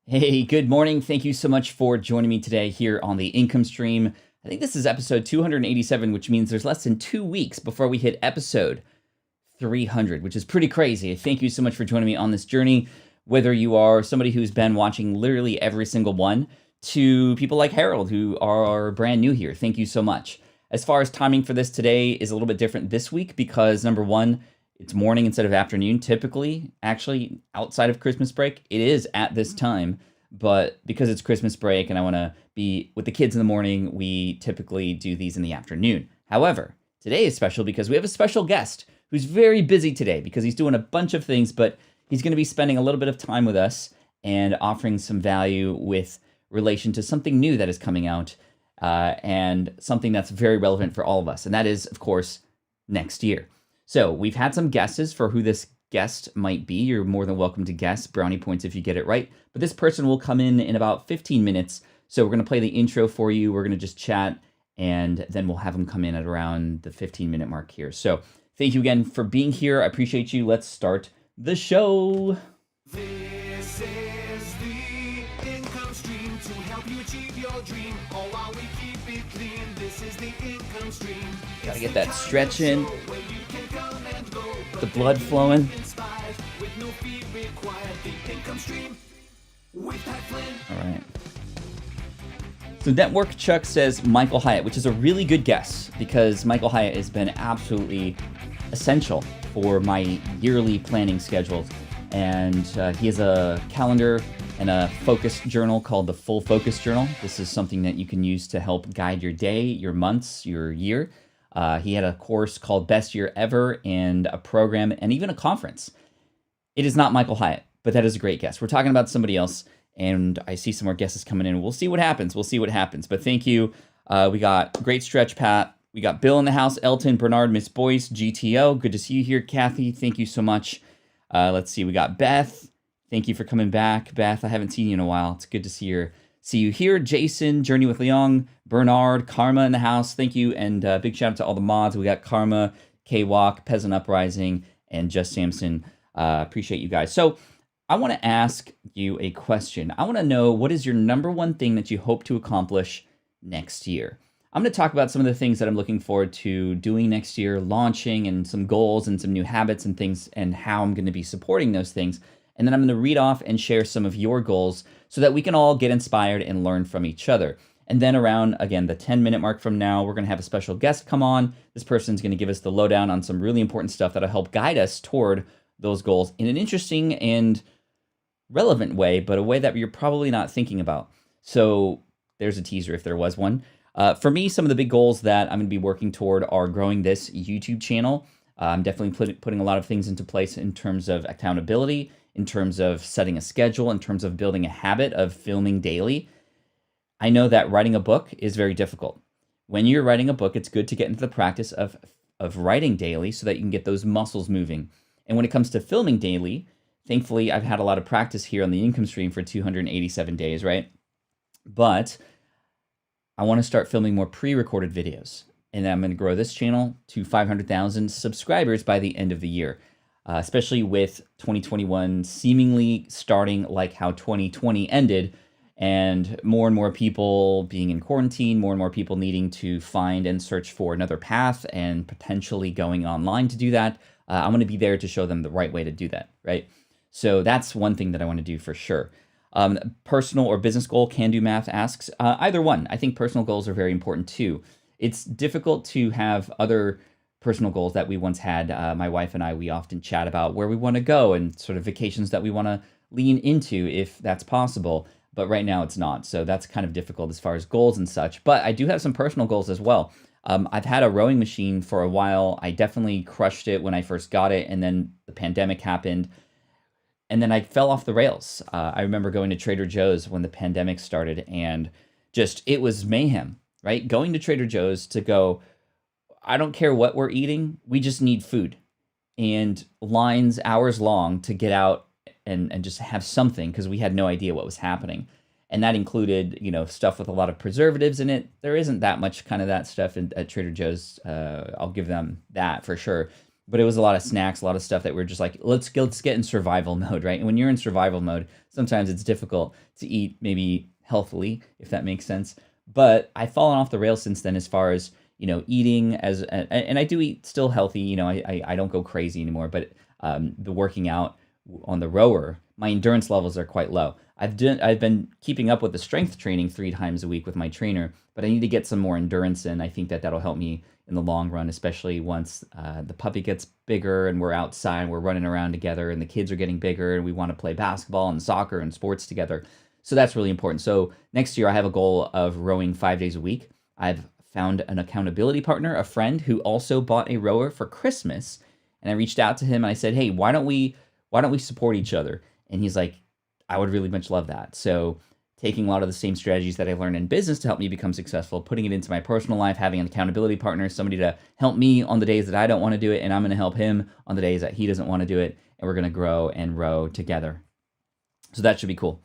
Hey, good morning. Thank you so much for joining me today here on the income stream. I think this is episode 287, which means there's less than 2 weeks before we hit episode 300, which is pretty crazy. Thank you so much for joining me on this journey. Whether you are somebody who's been watching literally every single one to people like Harold who are brand new here, thank you so much. As far as timing for this today is a little bit different this week because number one, it's morning instead of afternoon. Typically, actually, outside of Christmas break, it is at this time. But because it's Christmas break and I want to be with the kids in the morning, we typically do these in the afternoon. However, today is special because we have a special guest who's very busy today because he's doing a bunch of things, but he's going to be spending a little bit of time with us and offering some value with relation to something new that is coming out and something that's very relevant for all of us. And that is, of course, next year. So we've had some guesses for who this guest might be. You're more than welcome to guess. Brownie points if you get it right. But this person will come in about 15 minutes. So we're going to play the intro for you. We're going to just chat, and then we'll have him come in at around the 15-minute mark here. So thank you again for being here. I appreciate you. Let's start the show. This is the income stream to help you achieve your dream. All while we keep it clean. This is the income stream. Gotta get that stretch in. The blood flowing. With no fee required. The income stream with Flynn. All right. So Network Chuck says Michael Hyatt, which is a really good guess because Michael Hyatt has been absolutely essential for my yearly planning schedules. And he has a calendar and a focus journal called the Full Focus Journal. This is something that you can use to help guide your day, your months, your year. He had a course called Best Year Ever and a program and even a conference. It is not Michael Hyatt, but that is a great guess. We're talking about somebody else, and I see some more guesses coming in. We'll see what happens. But thank you. We got Great Stretch, Pat. We got Bill in the house, Elton, Bernard, Miss Boyce, GTO. Good to see you here, Kathy. Thank you so much. Let's see. We got Beth. Thank you for coming back, Beth. I haven't seen you in a while. It's good to see you here. Jason, Journey with Leong, Bernard, Karma in the house. Thank you. And big shout out to all the mods. We got Karma, K-Walk, Peasant Uprising, and Just Samson. Appreciate you guys. So I want to ask you a question. I want to know, what is your number one thing that you hope to accomplish next year? I'm going to talk about some of the things that I'm looking forward to doing next year, launching, and some goals and some new habits and things, and how I'm going to be supporting those things. And then I'm going to read off and share some of your goals so that we can all get inspired and learn from each other. And then around, again, the 10-minute mark from now, we're going to have a special guest come on. This person's going to give us the lowdown on some really important stuff that'll help guide us toward those goals in an interesting and relevant way, but a way that you're probably not thinking about. So there's a teaser if there was one. For me, some of the big goals that I'm going to be working toward are growing this YouTube channel. I'm definitely putting a lot of things into place in terms of accountability, in terms of setting a schedule, in terms of building a habit of filming daily. I know that writing a book is very difficult. When you're writing a book, it's good to get into the practice of writing daily so that you can get those muscles moving. And when it comes to filming daily, thankfully, I've had a lot of practice here on the income stream for 287 days, right? But I want to start filming more pre-recorded videos. And I'm going to grow this channel to 500,000 subscribers by the end of the year. Especially with 2021 seemingly starting like how 2020 ended, and more people being in quarantine, more and more people needing to find and search for another path and potentially going online to do that. I'm going to be there to show them the right way to do that, right? So that's one thing that I want to do for sure. Personal or business goal, Can Do Math asks, either one. I think personal goals are very important too. It's difficult to have other personal goals that we once had. My wife and I, we often chat about where we want to go and sort of vacations that we want to lean into if that's possible. But right now it's not. So that's kind of difficult as far as goals and such. But I do have some personal goals as well. I've had a rowing machine for a while. I definitely crushed it when I first got it. And then the pandemic happened. And then I fell off the rails. I remember going to Trader Joe's when the pandemic started, and just, it was mayhem, right? Going to Trader Joe's to go, I don't care what we're eating, we just need food. And lines hours long to get out and just have something, because we had no idea what was happening. And that included, stuff with a lot of preservatives in it. There isn't that much kind of that stuff at Trader Joe's. I'll give them that for sure. but it was a lot of snacks, a lot of stuff that we're just like, let's get in survival mode, right? And when you're in survival mode, sometimes it's difficult to eat maybe healthily, if that makes sense. But I've fallen off the rails since then as far as, eating and I do eat still healthy. I don't go crazy anymore, but the working out on the rower, my endurance levels are quite low. I've been keeping up with the strength training 3 times a week with my trainer, but I need to get some more endurance in. I think that'll help me in the long run, especially once the puppy gets bigger and we're outside, we're running around together, and the kids are getting bigger, and we want to play basketball and soccer and sports together. So that's really important. So next year I have a goal of rowing 5 days a week. I've found an accountability partner, a friend who also bought a rower for Christmas, and I reached out to him and I said, "Hey, why don't we support each other?" And he's like, "I would really much love that." So taking a lot of the same strategies that I learned in business to help me become successful, putting it into my personal life, having an accountability partner, somebody to help me on the days that I don't want to do it, and I'm going to help him on the days that he doesn't want to do it, and we're going to grow and row together. So that should be cool.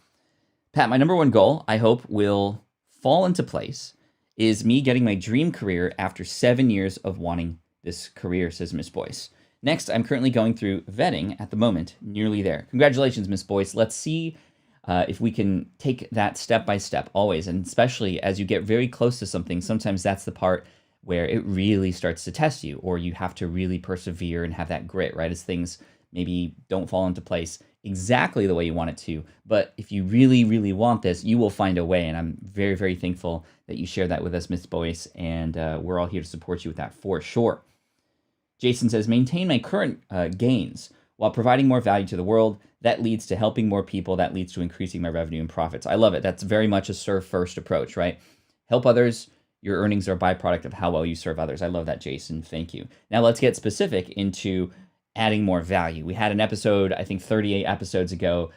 Pat, my number one goal, I hope will fall into place, is me getting my dream career after 7 years of wanting this career, says Miss Boyce. Next, I'm currently going through vetting at the moment, nearly there. Congratulations, Miss Boyce. Let's see if we can take that step by step, always, and especially as you get very close to something, sometimes that's the part where it really starts to test you, or you have to really persevere and have that grit, right? As things maybe don't fall into place exactly the way you want it to. But if you really, really want this, you will find a way. And I'm very, very thankful that you shared that with us, Miss Boyce. And we're all here to support you with that for sure. Jason says, maintain my current gains while providing more value to the world. That leads to helping more people. That leads to increasing my revenue and profits. I love it. That's very much a serve first approach, right? Help others. Your earnings are a byproduct of how well you serve others. I love that, Jason. Thank you. Now let's get specific into adding more value. We had an episode, I think 38 episodes ago,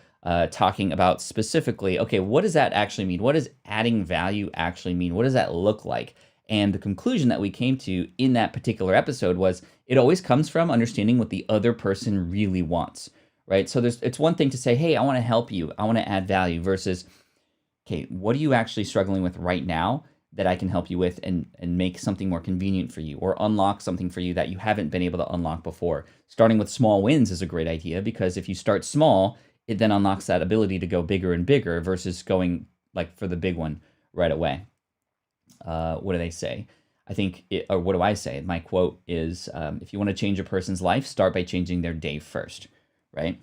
talking about specifically, okay, what does that actually mean? What does adding value actually mean? What does that look like? And the conclusion that we came to in that particular episode was it always comes from understanding what the other person really wants, right? So it's one thing to say, hey, I want to help you. I want to add value versus, okay, what are you actually struggling with right now that I can help you with and make something more convenient for you, or unlock something for you that you haven't been able to unlock before. Starting with small wins is a great idea, because if you start small, it then unlocks that ability to go bigger and bigger versus going like for the big one right away. What do they say? Or what do I say? My quote is, if you want to change a person's life, start by changing their day first, right?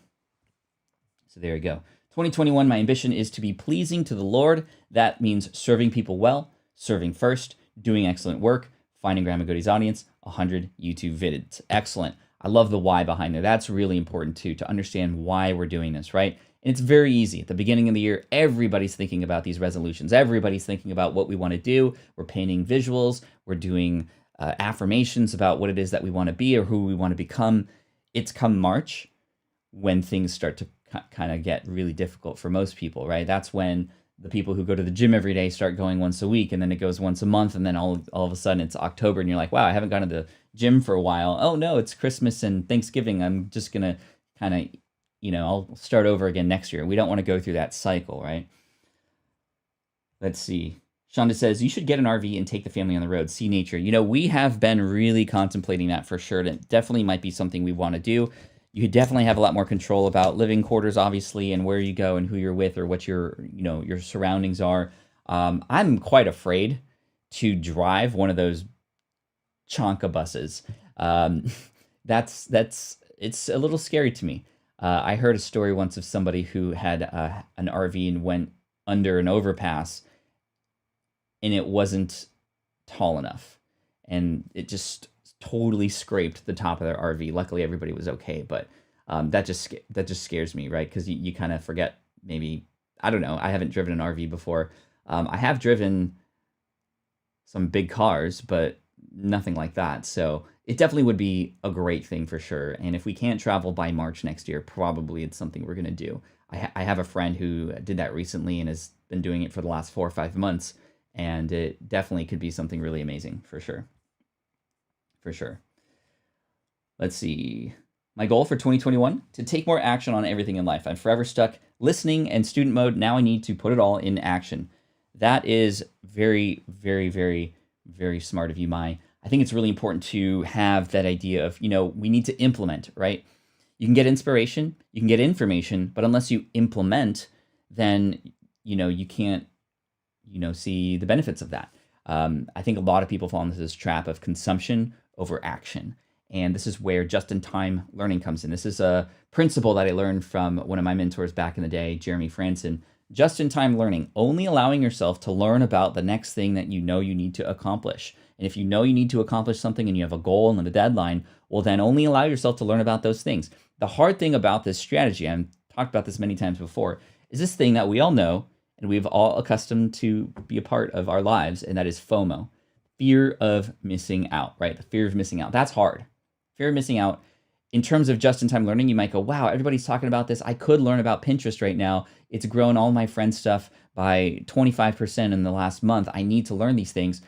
So there you go. 2021, my ambition is to be pleasing to the Lord. That means serving people well, serving first, doing excellent work, finding Grandma Goody's audience, 100 YouTube vids. Excellent. I love the why behind there. That's really important too, to understand why we're doing this, right? And it's very easy. At the beginning of the year, everybody's thinking about these resolutions. Everybody's thinking about what we want to do. We're painting visuals. We're doing affirmations about what it is that we want to be or who we want to become. It's come March when things start to kind of get really difficult for most people, right? That's when the people who go to the gym every day start going once a week, and then it goes once a month, and then all of a sudden it's October, and you're like, wow, I haven't gone to the gym for a while. Oh no, it's Christmas and Thanksgiving. I'm just going to kind of, I'll start over again next year. We don't want to go through that cycle, right? Let's see. Shonda says, you should get an RV and take the family on the road, see nature. We have been really contemplating that for sure. It definitely might be something we want to do. You definitely have a lot more control about living quarters, obviously, and where you go and who you're with or what your surroundings are. I'm quite afraid to drive one of those Chonka buses. It's a little scary to me. I heard a story once of somebody who had an RV and went under an overpass, and it wasn't tall enough, and it just totally scraped the top of their RV. Luckily, everybody was okay, but that just scares me, right? Because you kind of forget. Maybe, I don't know. I haven't driven an RV before. I have driven some big cars, but nothing like that. So it definitely would be a great thing for sure. And if we can't travel by March next year, probably it's something we're going to do. I have a friend who did that recently and has been doing it for the last 4 or 5 months. And it definitely could be something really amazing for sure. For sure. Let's see. My goal for 2021, to take more action on everything in life. I'm forever stuck listening and student mode. Now I need to put it all in action. That is very, very, very, very smart of you, Mai. I think it's really important to have that idea of, we need to implement, right? You can get inspiration, you can get information, but unless you implement, then, you can't, see the benefits of that. I think a lot of people fall into this trap of consumption over action. And this is where just-in-time learning comes in. This is a principle that I learned from one of my mentors back in the day, Jeremy Franson. Just-in-time learning, only allowing yourself to learn about the next thing that you need to accomplish. And if you need to accomplish something and you have a goal and a deadline, well, then only allow yourself to learn about those things. The hard thing about this strategy, I've talked about this many times before, is this thing that we all know and we've all accustomed to be a part of our lives, and that is FOMO, fear of missing out, right? The fear of missing out. That's hard. Fear of missing out. In terms of just-in-time learning, you might go, wow, everybody's talking about this. I could learn about Pinterest right now. It's grown all my friends' stuff by 25% in the last month. I need to learn these things.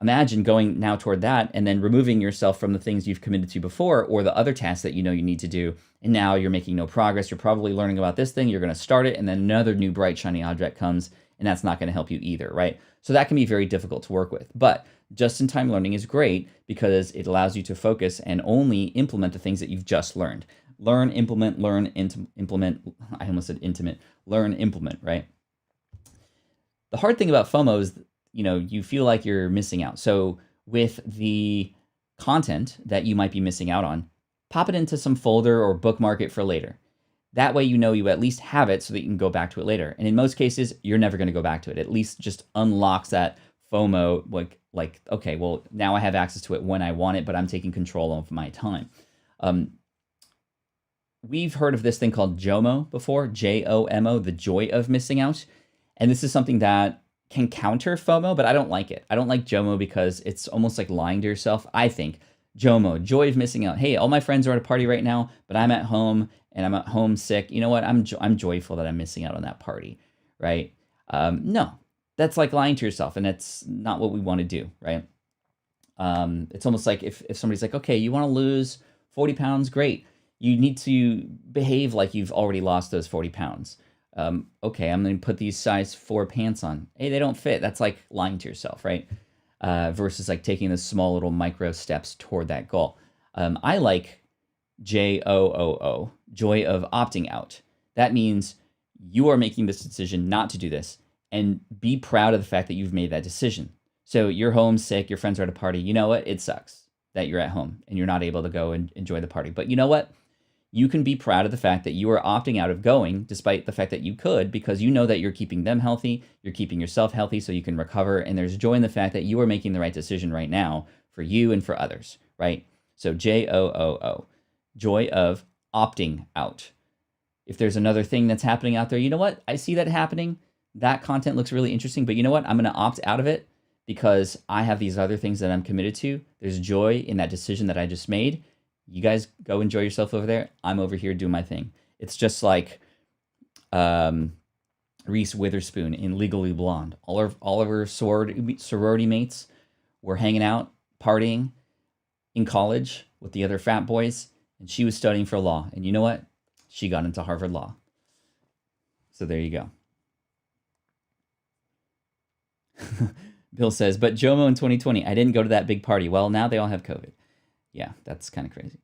Imagine going now toward that and then removing yourself from the things you've committed to before or the other tasks that you need to do. And now you're making no progress. You're probably learning about this thing. You're going to start it, and then another new bright, shiny object comes, and that's not going to help you either, right? So that can be very difficult to work with. But just-in-time learning is great because it allows you to focus and only implement the things that you've just learned. Learn, implement, implement. I almost said intimate. Learn, implement, right? The hard thing about FOMO is, you feel like you're missing out. So with the content that you might be missing out on, pop it into some folder or bookmark it for later. That way, you at least have it so that you can go back to it later. And in most cases, you're never going to go back to it. At least just unlocks that FOMO, like, okay, well, now I have access to it when I want it, but I'm taking control of my time. We've heard of this thing called JOMO before, J-O-M-O, the joy of missing out. And this is something that can counter FOMO, but I don't like it. I don't like JOMO because it's almost like lying to yourself. I think JOMO, joy of missing out. Hey, all my friends are at a party right now, but I'm at home and I'm at home sick. You know what? I'm joyful that I'm missing out on that party, right? No, that's like lying to yourself, and that's not what we want to do, right? It's almost like if somebody's like, okay, you want to lose 40 pounds, great. You need to behave like you've already lost those 40 pounds. Okay, I'm going to put these size 4 pants on. Hey, they don't fit. That's like lying to yourself, right? Versus like taking the small little micro steps toward that goal. I like JOOO, joy of opting out. That means you are making this decision not to do this, and be proud of the fact that you've made that decision. So you're home sick, your friends are at a party. You know what? It sucks that you're at home and you're not able to go and enjoy the party. But you know what? You can be proud of the fact that you are opting out of going, despite the fact that you could, because you know that you're keeping them healthy, you're keeping yourself healthy so you can recover, and there's joy in the fact that you are making the right decision right now for you and for others, right? So JOOO, joy of opting out. If there's another thing that's happening out there, you know what? I see that happening. That content looks really interesting, but you know what? I'm going to opt out of it because I have these other things that I'm committed to. There's joy in that decision that I just made. You guys go enjoy yourself over there. I'm over here doing my thing. It's just like Reese Witherspoon in Legally Blonde. All of her sorority mates were hanging out, partying in college with the other frat boys, and she was studying for law. And you know what? She got into Harvard Law. So there you go. Bill says, but JOMO in 2020, I didn't go to that big party. Well, now they all have COVID. Yeah, that's kind of crazy.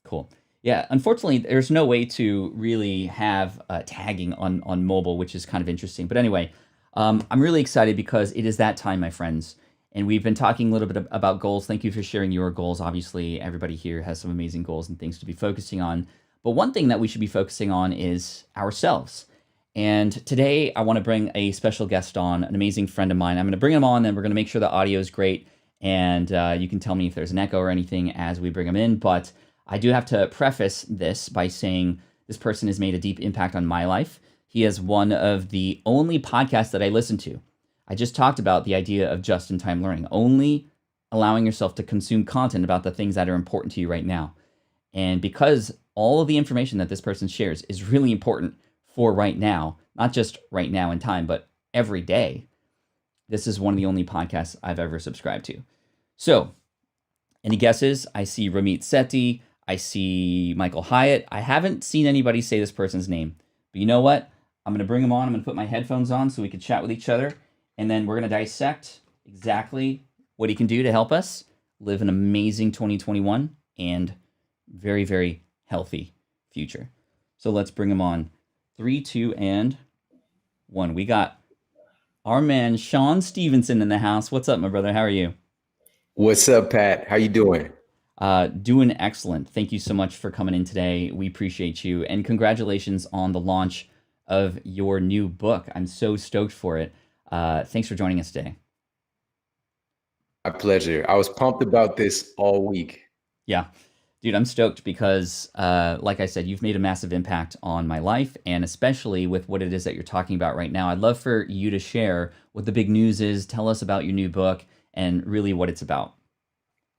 Cool. Yeah, unfortunately, there's no way to really have tagging on mobile, which is kind of interesting. But anyway, I'm really excited because it is that time, my friends. And we've been talking a little bit about goals. Thank you for sharing your goals. Obviously, everybody here has some amazing goals and things to be focusing on. But one thing that we should be focusing on is ourselves. And today, I want to bring a special guest on, an amazing friend of mine. I'm going to bring him on, and we're going to make sure the audio is great. And you can tell me if there's an echo or anything as we bring him in. But I do have to preface this by saying this person has made a deep impact on my life. He is one of the only podcasts that I listen to. I just talked about the idea of just-in-time learning, only allowing yourself to consume content about the things that are important to you right now. And because all of the information that this person shares is really important for right now, not just right now in time, but every day, this is one of the only podcasts I've ever subscribed to. So, any guesses? I see Ramit Sethi. I see Michael Hyatt. I haven't seen anybody say this person's name. But you know what? I'm going to bring him on. I'm going to put my headphones on so we can chat with each other. And then we're going to dissect exactly what he can do to help us live an amazing 2021 and very, very healthy future. So let's bring him on. 3, 2, and 1. We got our man Shawn Stevenson in the house. What's up, my brother? How are you? What's up, Pat? How you doing? Doing excellent. Thank you so much for coming in today. We appreciate you, and congratulations on the launch of your new book. I'm so stoked for it. Thanks for joining us today. My pleasure. I was pumped about this all week. Yeah, dude, I'm stoked because, like I said, you've made a massive impact on my life, and especially with what it is that you're talking about right now. I'd love for you to share what the big news is. Tell us about your new book and really what it's about.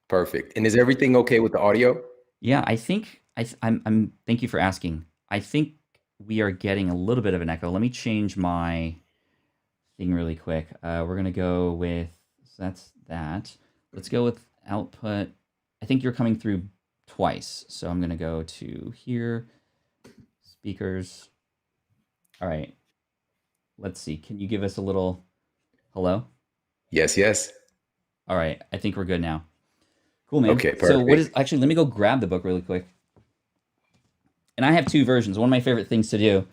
Perfect. And is everything okay with the audio? Yeah, I think I'm. Thank you for asking. I think we are getting a little bit of an echo. Let me change my thing really quick. We're gonna go with, so that's that. Let's go with output. I think you're coming through twice, so I'm gonna go to here, speakers. All right. Let's see. Can you give us a little hello? Yes, yes. All right. I think we're good now. Cool, man. Okay, So what is perfect. actually? Let me go grab the book really quick. And I have two versions. One of my favorite things to do.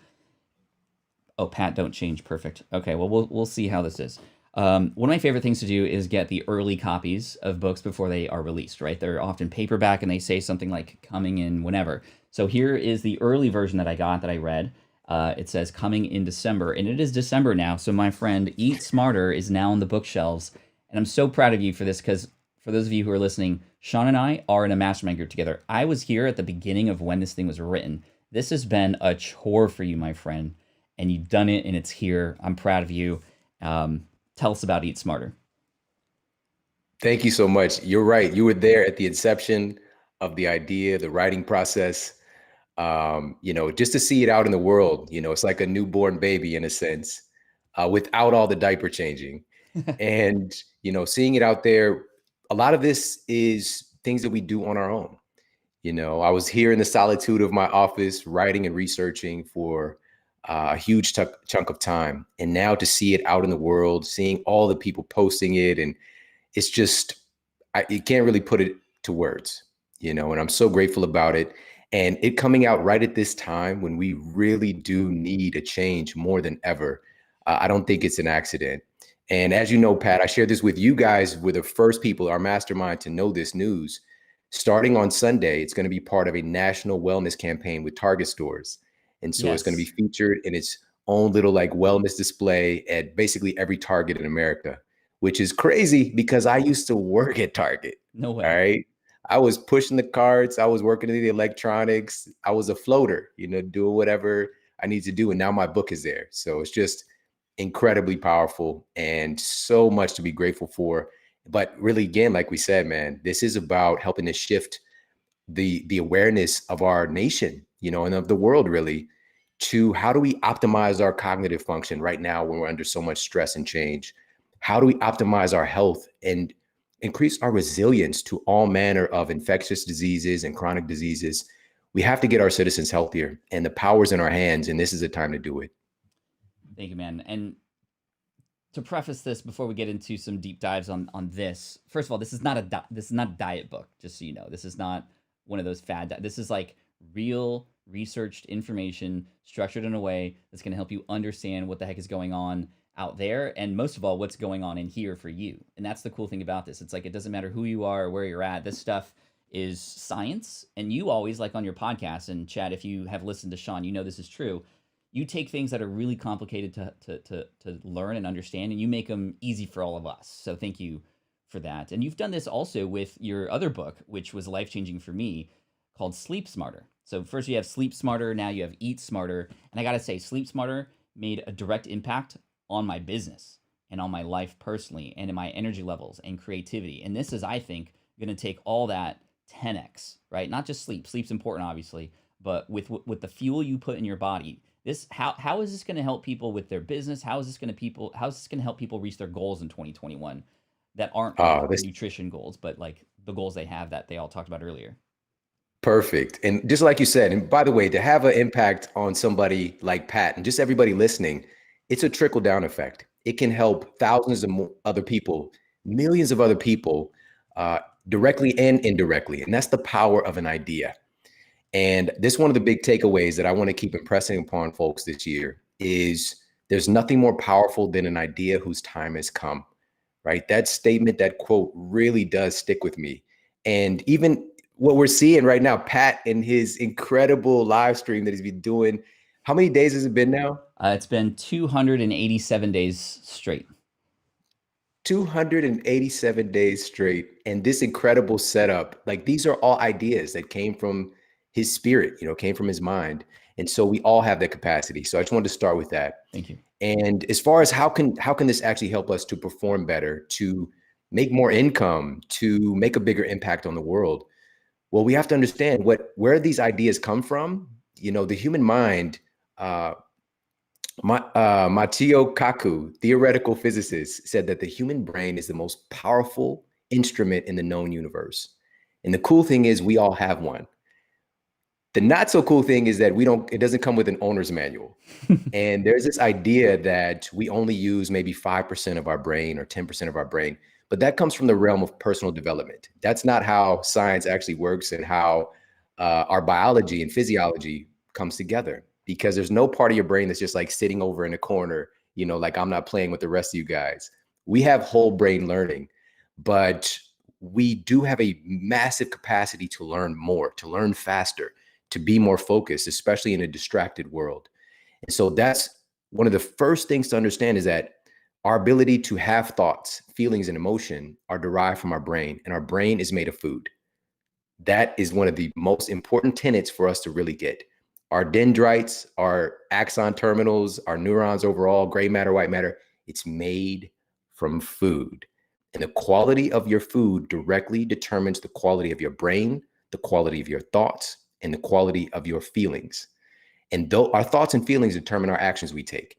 Oh, Pat, don't change. Perfect. Okay, well, we'll see how this is. One of my favorite things to do is get the early copies of books before they are released, right? They're often paperback and they say something like coming in whenever. So here is the early version that I got that I read. It says coming in December, and it is December now. So my friend Eat Smarter is now on the bookshelves. And I'm so proud of you for this because for those of you who are listening, Shawn and I are in a mastermind group together. I was here at the beginning of when this thing was written. This has been a chore for you, my friend, and you've done it and it's here. I'm proud of you. Tell us about Eat Smarter. Thank you so much. You're right. You were there at the inception of the idea, the writing process. Just to see it out in the world, it's like a newborn baby in a sense, without all the diaper changing. And, seeing it out there, a lot of this is things that we do on our own. I was here in the solitude of my office, writing and researching for a huge chunk of time. And now to see it out in the world, seeing all the people posting it, and it's just, you can't really put it to words, and I'm so grateful about it. And it coming out right at this time when we really do need a change more than ever. I don't think it's an accident. And as you know, Pat, I shared this with you guys. We're the first people, our mastermind, to know this news. Starting on Sunday, it's going to be part of a national wellness campaign with Target stores. And so it's going to be Yes. featured in its own little like wellness display at basically every Target in America, which is crazy because I used to work at Target. No All way. right. I was pushing the carts. I was working in the electronics. I was a floater, doing whatever I need to do. And now my book is there. So it's just incredibly powerful and so much to be grateful for. But really, again, like we said, man, this is about helping to shift the awareness of our nation, and of the world really, to how do we optimize our cognitive function right now when we're under so much stress and change? How do we optimize our health and increase our resilience to all manner of infectious diseases and chronic diseases? We have to get our citizens healthier, and the power's in our hands, and this is the time to do it. Thank you, man. And to preface this before we get into some deep dives on this, first of all, this is not a diet book, just so you know. This is not one of those this is like real researched information structured in a way that's going to help you understand what the heck is going on out there, and most of all what's going on in here for you. And that's the cool thing about this. It's like it doesn't matter who you are or where you're at. This stuff is science, and you always, like on your podcast, and Chad, if you have listened to Shawn, you know this is true. You take things that are really complicated to learn and understand, and you make them easy for all of us. So thank you for that. And you've done this also with your other book, which was life changing for me, called Sleep Smarter. So first you have Sleep Smarter, now you have Eat Smarter. And I gotta say, Sleep Smarter made a direct impact on my business and on my life personally and in my energy levels and creativity. And this is, I think, gonna take all that 10x, right? Not just sleep. Sleep's important, obviously, but with the fuel you put in your body, this how is this going to help people with their business? How is this going to help people reach their goals in 2021 that aren't like This nutrition goals, but like the goals they have that they all talked about earlier? Perfect. And just like you said, and by the way, to have an impact on somebody like Pat and just everybody listening, it's a trickle down effect. It can help thousands of other people millions of other people, directly and indirectly. And that's the power of an idea. And this one of the big takeaways that I want to keep impressing upon folks this year is there's nothing more powerful than an idea whose time has come, right? That statement, that quote really does stick with me. And even what we're seeing right now, Pat and his incredible live stream that he's been doing, how many days has it been now? It's been 287 days straight. 287 days straight. And this incredible setup, like these are all ideas that came from his spirit, came from his mind. And so we all have that capacity. So I just wanted to start with that. Thank you. And as far as how can this actually help us to perform better, to make more income, to make a bigger impact on the world? Well, we have to understand where these ideas come from. The human mind, Mateo Kaku, theoretical physicist, said that the human brain is the most powerful instrument in the known universe. And the cool thing is we all have one. The not so cool thing is that it doesn't come with an owner's manual. And there's this idea that we only use maybe 5% of our brain or 10% of our brain, but that comes from the realm of personal development. That's not how science actually works and how our biology and physiology comes together, because there's no part of your brain that's just like sitting over in a corner, like I'm not playing with the rest of you guys. We have whole brain learning, but we do have a massive capacity to learn more, to learn faster, to be more focused, especially in a distracted world. And so that's one of the first things to understand, is that our ability to have thoughts, feelings, and emotion are derived from our brain, and our brain is made of food. That is one of the most important tenets for us to really get. Our dendrites, our axon terminals, our neurons overall, gray matter, white matter, it's made from food. And the quality of your food directly determines the quality of your brain, the quality of your thoughts, and the quality of your feelings. And though our thoughts and feelings determine our actions we take.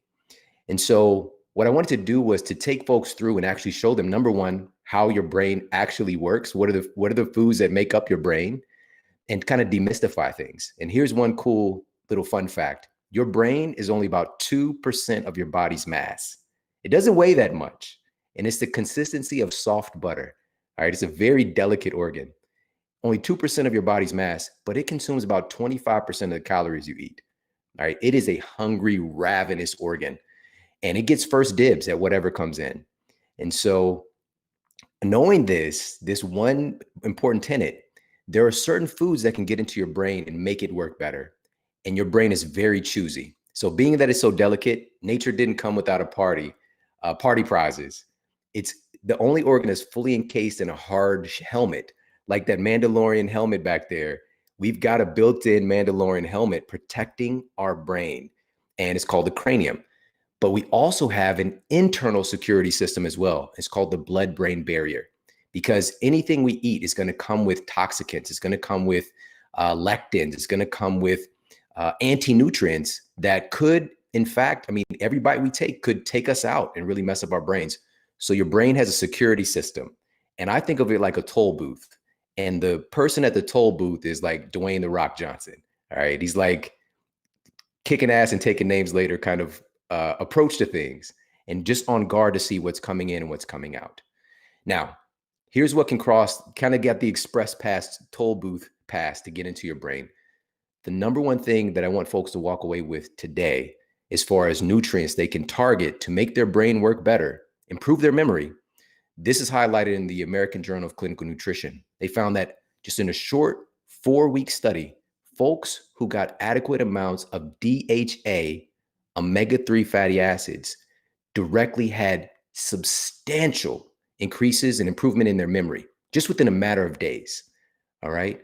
And so what I wanted to do was to take folks through and actually show them, number one, how your brain actually works. What are the foods that make up your brain, and kind of demystify things. And here's one cool little fun fact. Your brain is only about 2% of your body's mass. It doesn't weigh that much. And it's the consistency of soft butter. All right. It's a very delicate organ. Only 2% of your body's mass, but it consumes about 25% of the calories you eat. All right. It is a hungry, ravenous organ, and it gets first dibs at whatever comes in. And so knowing this one important tenet, there are certain foods that can get into your brain and make it work better. And your brain is very choosy. So being that it's so delicate, nature didn't come without party prizes. It's the only organ that's fully encased in a hard helmet, like that Mandalorian helmet back there. We've got a built-in Mandalorian helmet protecting our brain, and it's called the cranium. But we also have an internal security system as well. It's called the blood-brain barrier, because anything we eat is going to come with toxicants. It's going to come with lectins. It's going to come with anti-nutrients that could, in fact, every bite we take could take us out and really mess up our brains. So your brain has a security system. And I think of it like a toll booth. And the person at the toll booth is like Dwayne "The Rock" Johnson. All right. He's like kicking ass and taking names later kind of approach to things, and just on guard to see what's coming in and what's coming out. Now, here's what can kind of get the express pass, toll booth pass to get into your brain. The number one thing that I want folks to walk away with today, as far as nutrients they can target to make their brain work better, improve their memory. This is highlighted in the American Journal of Clinical Nutrition. They found that just in a short 4-week study, folks who got adequate amounts of DHA, omega-3 fatty acids, directly had substantial increases and improvement in their memory just within a matter of days. All right.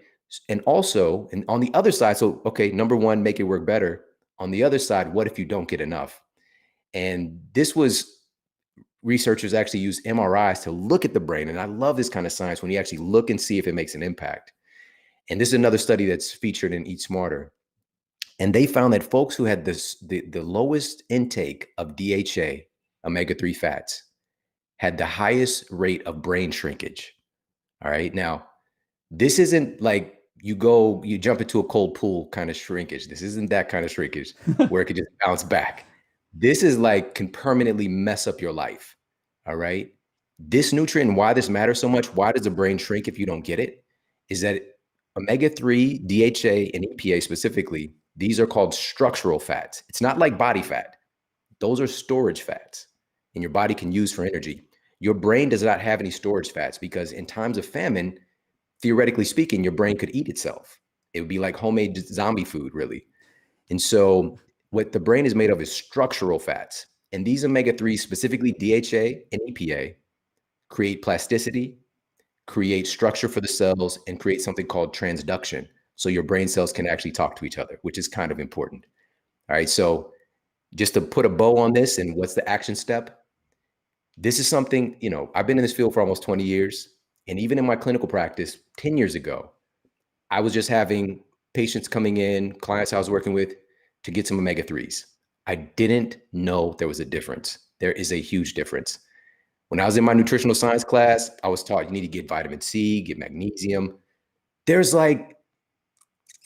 And also, and on the other side, so, okay, number one, make it work better. On the other side, what if you don't get enough? And this was, researchers actually use MRIs to look at the brain. And I love this kind of science when you actually look and see if it makes an impact. And this is another study that's featured in Eat Smarter. And they found that folks who had the lowest intake of DHA, omega-3 fats, had the highest rate of brain shrinkage. All right. Now, this isn't like you jump into a cold pool kind of shrinkage. This isn't that kind of shrinkage where it could just bounce back. This is like can permanently mess up your life. All right. This nutrient and why this matters so much, why does the brain shrink if you don't get it, is that omega-3, DHA, and EPA specifically, these are called structural fats. It's not like body fat. Those are storage fats and your body can use for energy. Your brain does not have any storage fats because in times of famine, theoretically speaking, your brain could eat itself. It would be like homemade zombie food, really. And so what the brain is made of is structural fats. And these omega-3s, specifically DHA and EPA, create plasticity, create structure for the cells, and create something called transduction. So your brain cells can actually talk to each other, which is kind of important. All right. So just to put a bow on this and what's the action step? This is something, I've been in this field for almost 20 years. And even in my clinical practice 10 years ago, I was just having patients coming in, clients I was working with to get some omega-3s. I didn't know there was a difference. There is a huge difference. When I was in my nutritional science class, I was taught you need to get vitamin C, get magnesium. There's like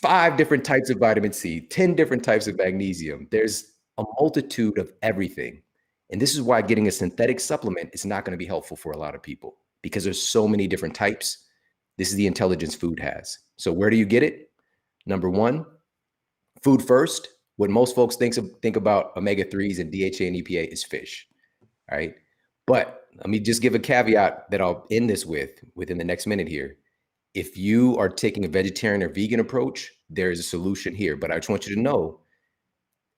5 different types of vitamin C, 10 different types of magnesium. There's a multitude of everything. And this is why getting a synthetic supplement is not going to be helpful for a lot of people because there's so many different types. This is the intelligence food has. So where do you get it? Number one, food first. What most folks think about omega-3s and DHA and EPA is fish. All right. But let me just give a caveat that I'll end this within the next minute here. If you are taking a vegetarian or vegan approach, there is a solution here. But I just want you to know,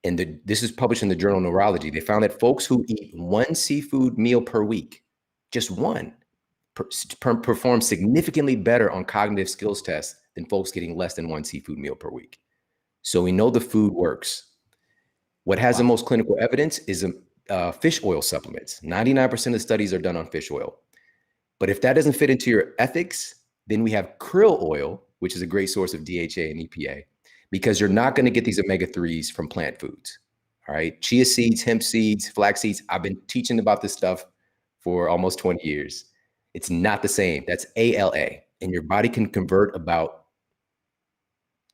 and this is published in the journal Neurology, they found that folks who eat one seafood meal per week, just one, perform significantly better on cognitive skills tests than folks getting less than one seafood meal per week. So we know the food works. What has the most clinical evidence is fish oil supplements. 99% of the studies are done on fish oil. But if that doesn't fit into your ethics, then we have krill oil, which is a great source of DHA and EPA, because you're not going to get these omega-3s from plant foods. All right. Chia seeds, hemp seeds, flax seeds. I've been teaching about this stuff for almost 20 years. It's not the same. That's ALA. And your body can convert about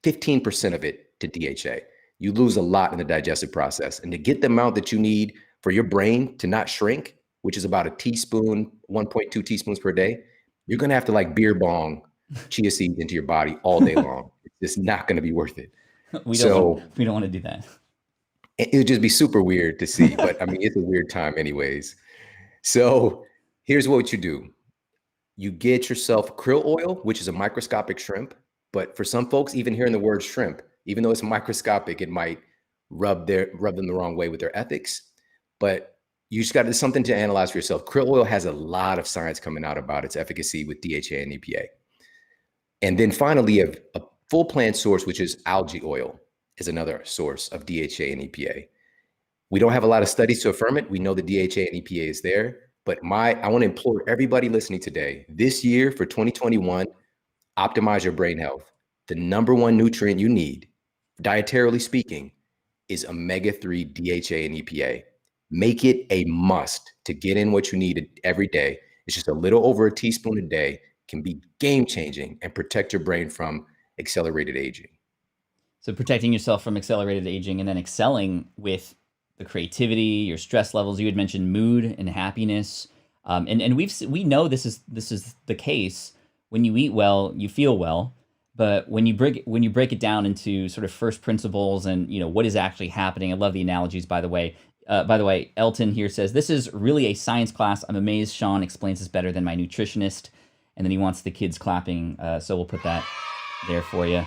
15% of it to DHA. You lose a lot in the digestive process. And to get the amount that you need for your brain to not shrink, which is about a teaspoon, 1.2 teaspoons per day, you're going to have to like beer bong chia seeds into your body all day long. It's just not going to be worth it. We don't want to do that. It would just be super weird to see, but I mean, it's a weird time anyways. So here's what you do. You get yourself krill oil, which is a microscopic shrimp. But for some folks, even hearing the word shrimp, even though it's microscopic, it might rub them the wrong way with their ethics. But you just got something to analyze for yourself. Krill oil has a lot of science coming out about its efficacy with DHA and EPA. And then finally, you have a full plant source, which is algae oil, is another source of DHA and EPA. We don't have a lot of studies to affirm it. We know the DHA and EPA is there. But I want to implore everybody listening today, this year for 2021, optimize your brain health. The number one nutrient you need, dietarily speaking, is omega-3, DHA, and EPA. Make it a must to get in what you need every day. It's just a little over a teaspoon a day, can be game-changing and protect your brain from accelerated aging. So protecting yourself from accelerated aging and then excelling with the creativity, your stress levels. You had mentioned mood and happiness, and we know this is the case. When you eat well, you feel well. But when you break it down into sort of first principles and what is actually happening, I love the analogies. By the way, Elton here says this is really a science class. I'm amazed Shawn explains this better than my nutritionist. And then he wants the kids clapping, so we'll put that there for you.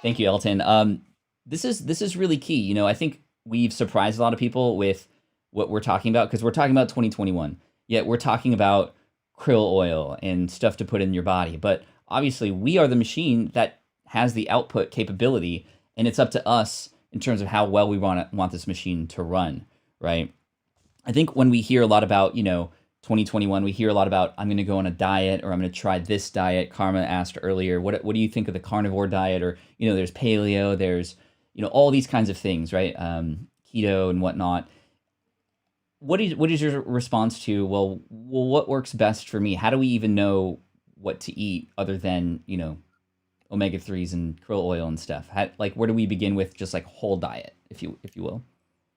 Thank you, Elton. This is really key. I think we've surprised a lot of people with what we're talking about because we're talking about 2021. Yet we're talking about krill oil and stuff to put in your body. But obviously, we are the machine that has the output capability, and it's up to us in terms of how well we want this machine to run, right? I think when we hear a lot about 2021, we hear a lot about I'm going to go on a diet or I'm going to try this diet. Karma asked earlier, what do you think of the carnivore diet? Or there's paleo, there's all these kinds of things, right? Keto and whatnot. What is your response to well, what works best for me? How do we even know what to eat other than omega-3s and krill oil and stuff? Where do we begin with just like whole diet, if you will?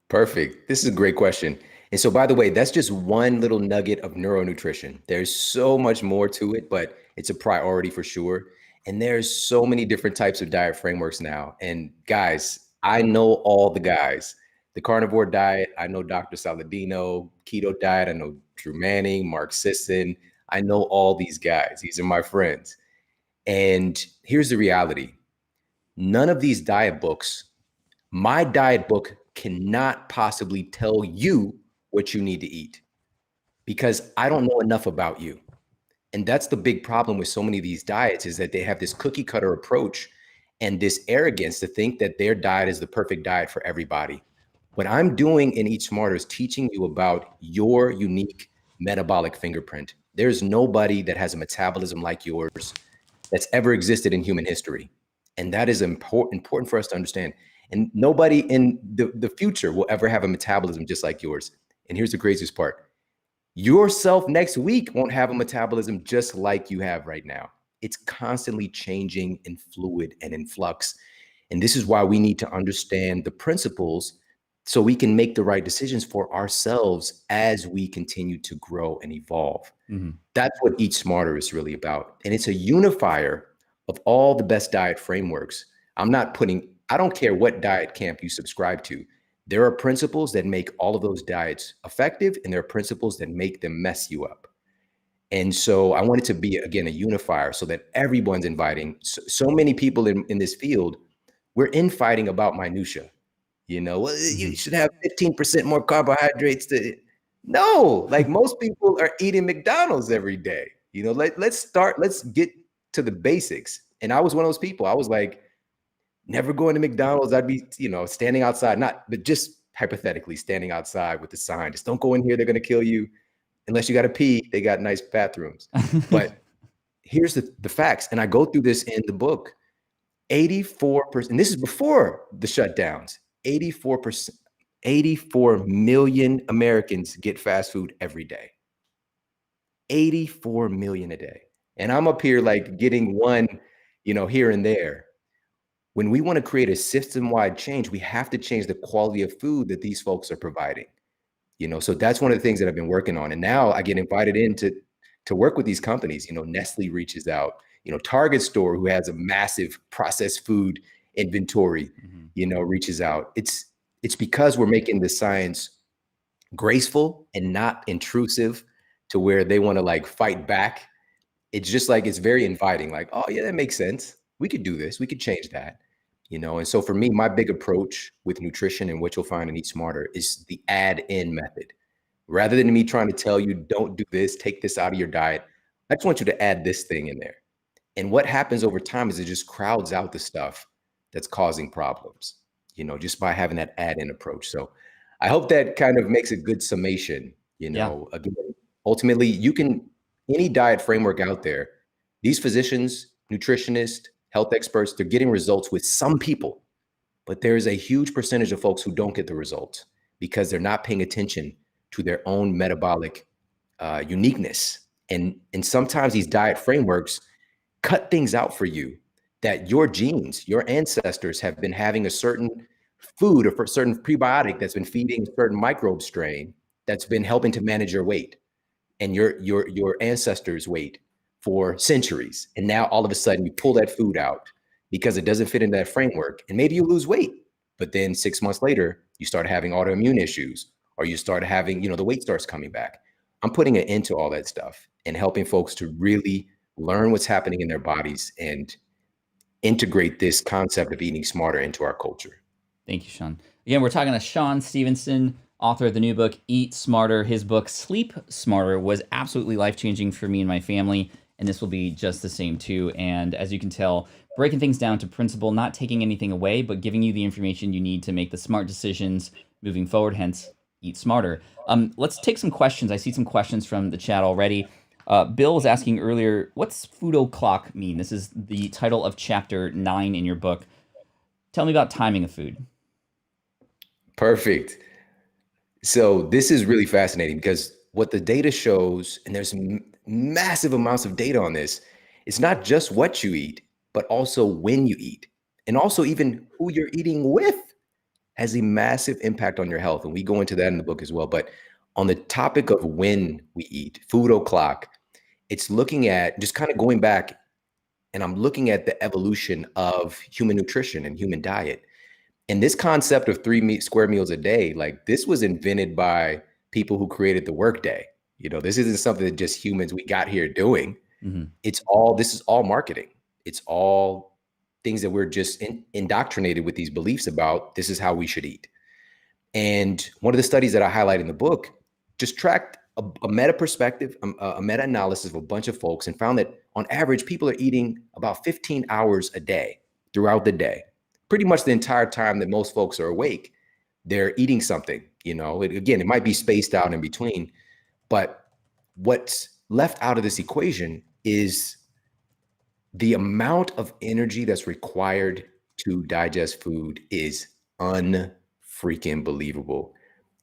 Perfect. This is a great question. And so, by the way, that's just one little nugget of neuronutrition. There's so much more to it, but it's a priority for sure. And there's so many different types of diet frameworks now. And guys, I know all the guys. The carnivore diet, I know Dr. Saladino. Keto diet, I know Drew Manning, Mark Sisson. I know all these guys. These are my friends. And here's the reality. None of these diet books, my diet book cannot possibly tell you what you need to eat because I don't know enough about you. And that's the big problem with so many of these diets is that they have this cookie cutter approach and this arrogance to think that their diet is the perfect diet for everybody. What I'm doing in Eat Smarter is teaching you about your unique metabolic fingerprint. There's nobody that has a metabolism like yours that's ever existed in human history. And that is important for us to understand. And nobody in the future will ever have a metabolism just like yours. And here's the craziest part. Yourself next week won't have a metabolism just like you have right now. It's constantly changing and fluid and in flux. And this is why we need to understand the principles so we can make the right decisions for ourselves as we continue to grow and evolve. Mm-hmm. That's what Eat Smarter is really about. And it's a unifier of all the best diet frameworks. I don't care what diet camp you subscribe to. There are principles that make all of those diets effective, and there are principles that make them mess you up. And so I want it to be, again, a unifier so that everyone's inviting. So many people in this field, we're infighting about minutia. You know, well, you should have 15% more carbohydrates. No, like most people are eating McDonald's every day. You know, let's get to the basics. And I was one of those people. I was like, never going to McDonald's. I'd be, standing outside, but just hypothetically standing outside with the sign. Just don't go in here. They're going to kill you. Unless you got to pee, they got nice bathrooms. But here's the facts. And I go through this in the book. 84%, and this is before the shutdowns, 84%, 84 million Americans get fast food every day. 84 million a day. And I'm up here like getting one, here and there. When we want to create a system-wide change, we have to change the quality of food that these folks are providing. So that's one of the things that I've been working on. And now I get invited in to work with these companies. Nestle reaches out, Target store, who has a massive processed food inventory, reaches out. It's because we're making the science graceful and not intrusive to where they want to like fight back. It's just like, it's very inviting, like, oh yeah, that makes sense. We could do this. We could change that. And so for me, my big approach with nutrition and what you'll find in Eat Smarter is the add-in method. Rather than me trying to tell you, don't do this, take this out of your diet, I just want you to add this thing in there. And what happens over time is it just crowds out the stuff that's causing problems, just by having that add-in approach. So I hope that kind of makes a good summation, Again, ultimately, any diet framework out there, these physicians, nutritionists, health experts, they're getting results with some people, but there's a huge percentage of folks who don't get the results because they're not paying attention to their own metabolic uniqueness. And sometimes these diet frameworks cut things out for you that your genes, your ancestors have been having a certain food or for a certain prebiotic that's been feeding a certain microbe strain that's been helping to manage your weight and your ancestors' weight for centuries. And now all of a sudden you pull that food out because it doesn't fit into that framework. And maybe you lose weight, but then 6 months later, you start having autoimmune issues, or you start having, the weight starts coming back. I'm putting an end to all that stuff and helping folks to really learn what's happening in their bodies and integrate this concept of eating smarter into our culture. Thank you, Shawn. Again, we're talking to Shawn Stevenson, author of the new book, Eat Smarter. His book, Sleep Smarter, was absolutely life-changing for me and my family, and this will be just the same too. And as you can tell, breaking things down to principle, not taking anything away, but giving you the information you need to make the smart decisions moving forward, hence Eat Smarter. Let's take some questions. I see some questions from the chat already. Bill was asking earlier, what's food o'clock mean? This is the title of chapter 9 in your book. Tell me about timing of food. Perfect. So this is really fascinating because what the data shows, and there's massive amounts of data on this, it's not just what you eat, but also when you eat, and also even who you're eating with has a massive impact on your health. And we go into that in the book as well. But on the topic of when we eat, food o'clock, it's looking at just kind of going back, and I'm looking at the evolution of human nutrition and human diet. And this concept of square meals a day, like this was invented by people who created the workday. This isn't something that just humans we got here doing. Mhm. This is all marketing. It's all things that we're just indoctrinated with these beliefs about this is how we should eat. And one of the studies that I highlight in the book just tracked a meta perspective, a meta analysis of a bunch of folks, and found that on average, people are eating about 15 hours a day throughout the day. Pretty much the entire time that most folks are awake, they're eating something. Again, it might be spaced out in between, but what's left out of this equation is the amount of energy that's required to digest food is unfreaking believable.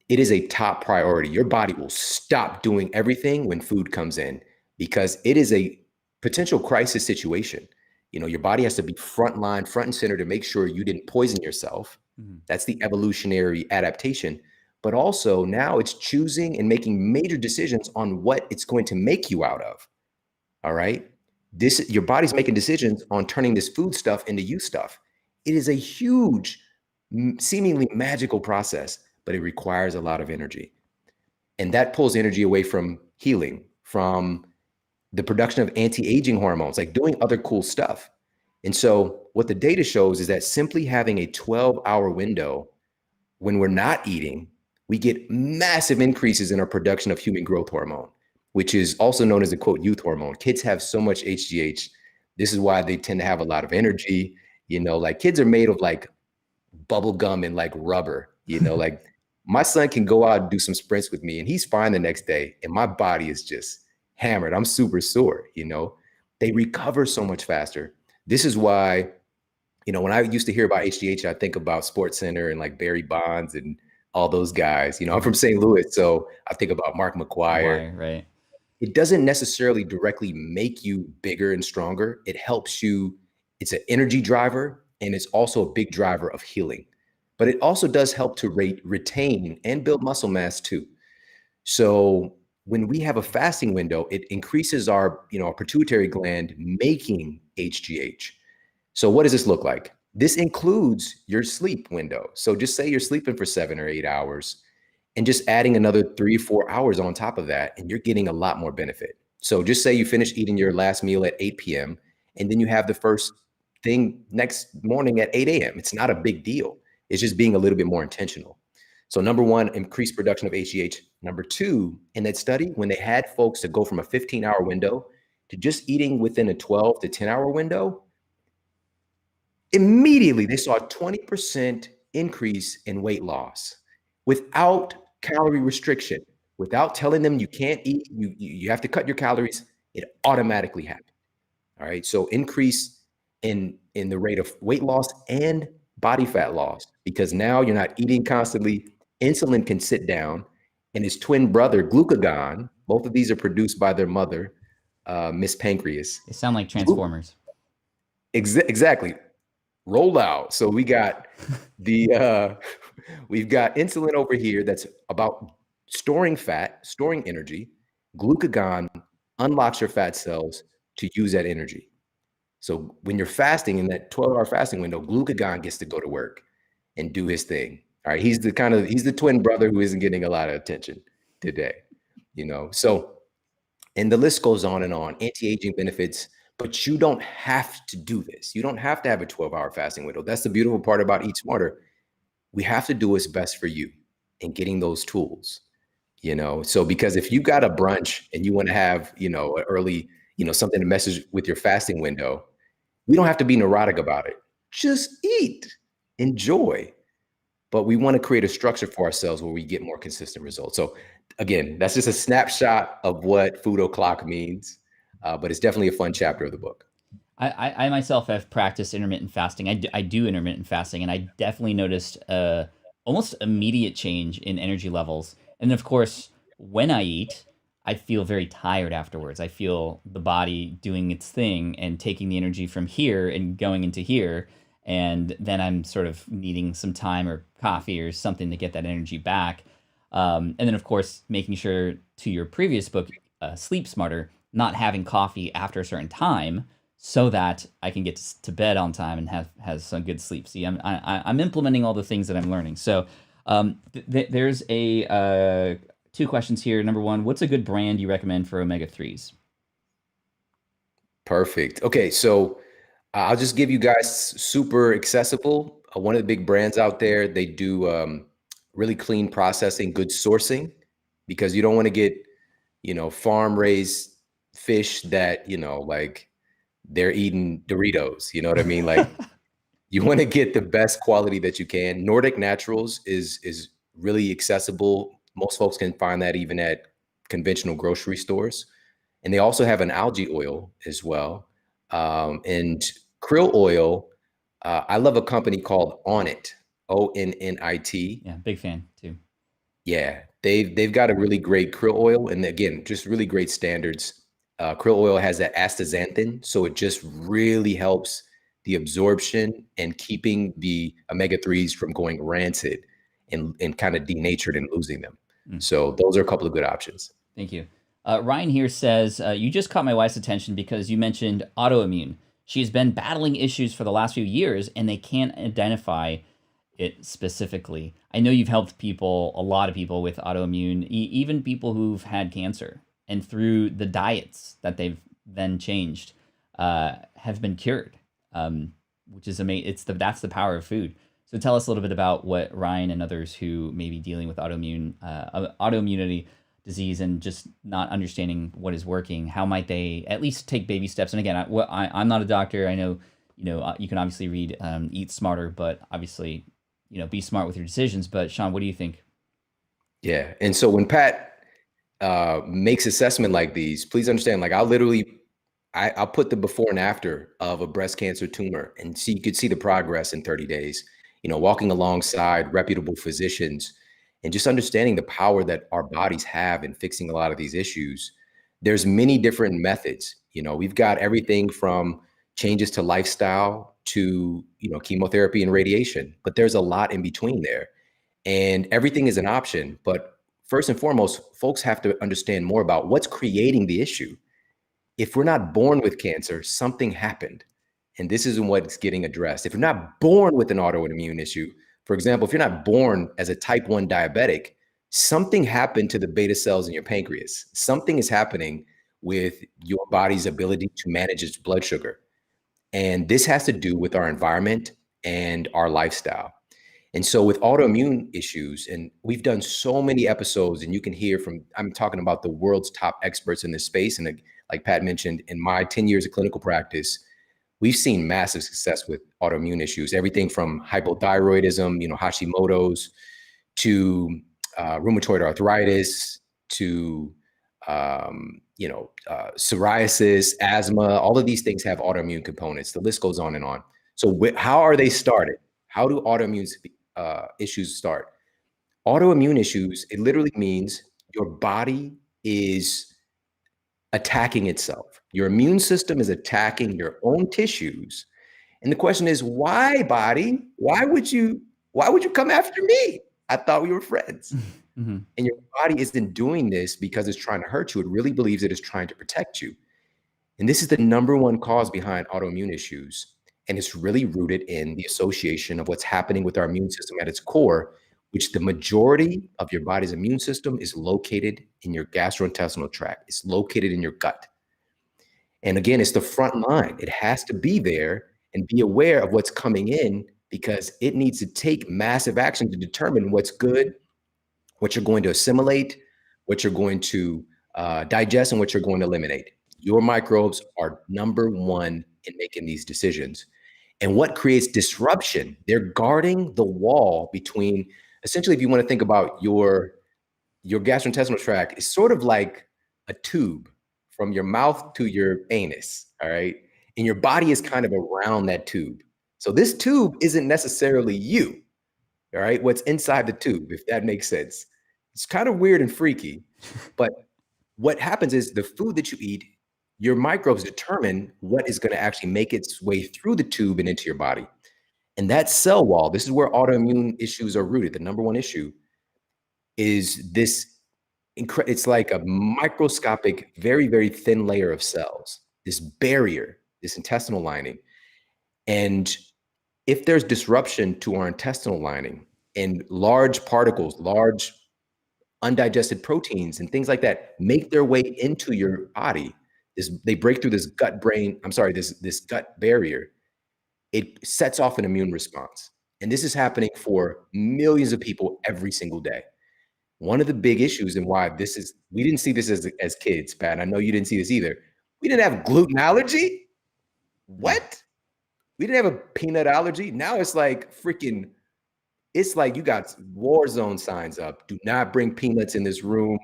It is a top priority. Your body will stop doing everything when food comes in because it is a potential crisis situation. Your body has to be front and center to make sure you didn't poison yourself. Mhm. That's the evolutionary adaptation. But also now it's choosing and making major decisions on what it's going to make you out of. All right. Your body's making decisions on turning this food stuff into you stuff. It is a huge, seemingly magical process, but it requires a lot of energy. And that pulls energy away from healing, from the production of anti-aging hormones, like doing other cool stuff. And so what the data shows is that simply having a 12-hour window when we're not eating, we get massive increases in our production of human growth hormone, which is also known as the quote youth hormone. Kids have so much HGH. This is why they tend to have a lot of energy. Like kids are made of like bubble gum and like rubber, like my son can go out and do some sprints with me and he's fine the next day. And my body is just hammered. I'm super sore. They recover so much faster. This is why, when I used to hear about HGH, I think about Sports Center and like Barry Bonds and all those guys. I'm from St. Louis, so I think about Mark McGwire. Right. It doesn't necessarily directly make you bigger and stronger. It helps you. It's an energy driver, and it's also a big driver of healing. But it also does help to retain and build muscle mass too. So when we have a fasting window, it increases our pituitary gland making HGH. So what does this look like? This includes your sleep window. So just say you're sleeping for 7 or 8 hours and just adding another 3 or 4 hours on top of that, and you're getting a lot more benefit. So just say you finish eating your last meal at 8 p.m. and then you have the first thing next morning at 8 a.m. It's not a big deal. It's just being a little bit more intentional. So number one, increased production of HGH. Number two, in that study, when they had folks to go from a 15-hour window to just eating within a 12 to 10-hour window, immediately they saw a 20% increase in weight loss without calorie restriction, without telling them you can't eat, you have to cut your calories. It automatically happened. All right. So increase in the rate of weight loss and body fat loss, because now you're not eating constantly. Insulin can sit down, and his twin brother, glucagon, both of these are produced by their mother, Miss Pancreas. They sound like Transformers. Exactly. Roll out. So we got we've got insulin over here that's about storing fat, storing energy. Glucagon unlocks your fat cells to use that energy. So when you're fasting in that 12-hour fasting window, glucagon gets to go to work and do his thing. All right. He's the twin brother who isn't getting a lot of attention today, So, and the list goes on and on, anti-aging benefits, but you don't have to do this. You don't have to have a 12-hour fasting window. That's the beautiful part about Eat Smarter. We have to do what's best for you in getting those tools, So because if you got a brunch and you want to have, an early, something to message with your fasting window, we don't have to be neurotic about it. Just eat, enjoy. But we want to create a structure for ourselves where we get more consistent results. So again, that's just a snapshot of what food o'clock means. But it's definitely a fun chapter of the book. I myself have practiced intermittent fasting. I do intermittent fasting, and I definitely noticed almost immediate change in energy levels. And of course, when I eat, I feel very tired afterwards. I feel the body doing its thing and taking the energy from here and going into here. and then I'm sort of needing some time or coffee or something to get that energy back. And then, of course, making sure, to your previous book, Sleep Smarter, not having coffee after a certain time so that I can get to bed on time and have some good sleep. See, I'm implementing all the things that I'm learning. So there's two questions here. Number one, what's a good brand you recommend for omega-3s? Perfect. Okay, so I'll just give you guys super accessible. One of the big brands out there, they do really clean processing, good sourcing, because you don't want to get, farm raised fish that, like they're eating Doritos. You know what I mean? Like you want to get the best quality that you can. Nordic Naturals is really accessible. Most folks can find that even at conventional grocery stores. And they also have an algae oil as well. And krill oil, I love a company called Onnit, Onnit. Yeah, big fan too. Yeah, they've got a really great krill oil, and again, just really great standards. Krill oil has that astaxanthin, so it just really helps the absorption and keeping the omega-3s from going rancid and kind of denatured and losing them. So those are a couple of good options. Thank you. Ryan here says, you just caught my wife's attention because you mentioned autoimmune. She's been battling issues for the last few years and they can't identify it specifically. I know you've helped people, a lot of people with autoimmune, even people who've had cancer, and through the diets that they've then changed, have been cured, which is amazing. That's the power of food. So tell us a little bit about what Ryan and others who may be dealing with autoimmunity disease and just not understanding what is working, how might they at least take baby steps? And again, I'm not a doctor. I know, you can obviously read Eat Smarter, but obviously, be smart with your decisions. But Shawn, what do you think? Yeah. And so when Pat makes assessment like these, please understand, like I'll put the before and after of a breast cancer tumor, and you could see the progress in 30 days, walking alongside reputable physicians and just understanding the power that our bodies have in fixing a lot of these issues. There's many different methods. We've got everything from changes to lifestyle to, chemotherapy and radiation, but there's a lot in between there. And everything is an option. But first and foremost, folks have to understand more about what's creating the issue. If we're not born with cancer, something happened. And this isn't what's getting addressed. If you're not born with an autoimmune issue, for example, if you're not born as a type 1 diabetic, something happened to the beta cells in your pancreas. Something is happening with your body's ability to manage its blood sugar. And this has to do with our environment and our lifestyle. And so with autoimmune issues, and we've done so many episodes, and you can hear I'm talking about the world's top experts in this space. And like Pat mentioned, in my 10 years of clinical practice, we've seen massive success with autoimmune issues, everything from hypothyroidism, Hashimoto's, to rheumatoid arthritis, to psoriasis, asthma. All of these things have autoimmune components. The list goes on and on. So how are they started? How do autoimmune issues start? Autoimmune issues, it literally means your body is attacking itself. Your immune system is attacking your own tissues. And the question is, why, body? Why would you come after me? I thought we were friends. Mm-hmm. And your body isn't doing this because it's trying to hurt you. It really believes it is trying to protect you. And this is the number one cause behind autoimmune issues. And it's really rooted in the association of what's happening with our immune system at its core, which the majority of your body's immune system is located in your gastrointestinal tract. It's located in your gut. And again, it's the front line. It has to be there and be aware of what's coming in, because it needs to take massive action to determine what's good, what you're going to assimilate, what you're going to digest, and what you're going to eliminate. Your microbes are number one in making these decisions. And what creates disruption? They're guarding the wall between, essentially, if you want to think about your gastrointestinal tract, it's sort of like a tube from your mouth to your anus, all right? And your body is kind of around that tube. So this tube isn't necessarily you, all right? What's inside the tube, if that makes sense. It's kind of weird and freaky, but what happens is the food that you eat, your microbes determine what is going to actually make its way through the tube and into your body. And that cell wall, this is where autoimmune issues are rooted. The number one issue is this, it's like a microscopic, very, very thin layer of cells, this barrier, this intestinal lining. And if there's disruption to our intestinal lining and large particles, large undigested proteins and things like that make their way into your body, they break through this this gut barrier, it sets off an immune response. And this is happening for millions of people every single day. One of the big issues and why we didn't see this as kids, Pat, and I know you didn't see this either. We didn't have gluten allergy. What? We didn't have a peanut allergy. Now it's like you got war zone signs up. Do not bring peanuts in this room,